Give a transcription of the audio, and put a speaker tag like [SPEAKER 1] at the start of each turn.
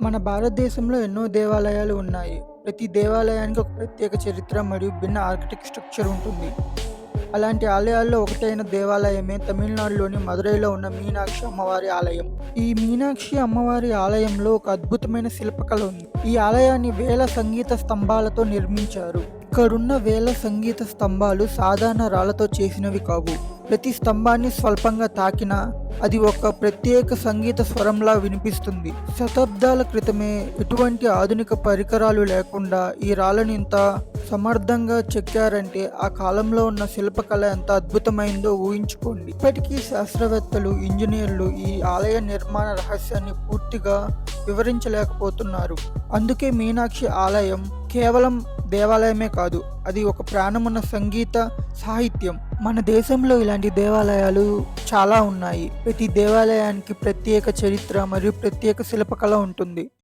[SPEAKER 1] మన భారతదేశంలో ఎన్నో దేవాలయాలు ఉన్నాయి. ప్రతి దేవాలయానికి ఒక ప్రత్యేక చరిత్ర మరియు భిన్న ఆర్కిటెక్ట్ స్ట్రక్చర్ ఉంటుంది. అలాంటి ఆలయాల్లో ఒకటైన దేవాలయమే తమిళనాడులోని మదురైలో ఉన్న మీనాక్షి అమ్మవారి ఆలయం. ఈ మీనాక్షి అమ్మవారి ఆలయంలో ఒక అద్భుతమైన శిల్పకళ ఉంది. ఈ ఆలయాన్ని వేల సంగీత స్తంభాలతో నిర్మించారు. ఇక్కడున్న వేల సంగీత స్తంభాలు సాధారణ రాళ్లతో చేసినవి కావు. ప్రతి స్తంభాన్ని స్వల్పంగా తాకినా అది ఒక ప్రత్యేక సంగీత స్వరంలా వినిపిస్తుంది. శతాబ్దాల క్రితమే ఎటువంటి ఆధునిక పరికరాలు లేకుండా ఈ రాళ్ళని ఇంత సమర్థంగా చెక్కారంటే ఆ కాలంలో ఉన్న శిల్పకళ ఎంత అద్భుతమైందో ఊహించుకోండి. ఇప్పటికీ శాస్త్రవేత్తలు, ఇంజనీర్లు ఈ ఆలయ నిర్మాణ రహస్యాన్ని పూర్తిగా వివరించలేకపోతున్నారు. అందుకే మీనాక్షి ఆలయం కేవలం దేవాలయమే కాదు, అది ఒక ప్రాణమున్న సంగీత సాహిత్యం. మన దేశంలో ఇలాంటి దేవాలయాలు చాలా ఉన్నాయి. ప్రతి దేవాలయానికి ప్రత్యేక చరిత్ర మరియు ప్రత్యేక శిల్పకళ ఉంటుంది.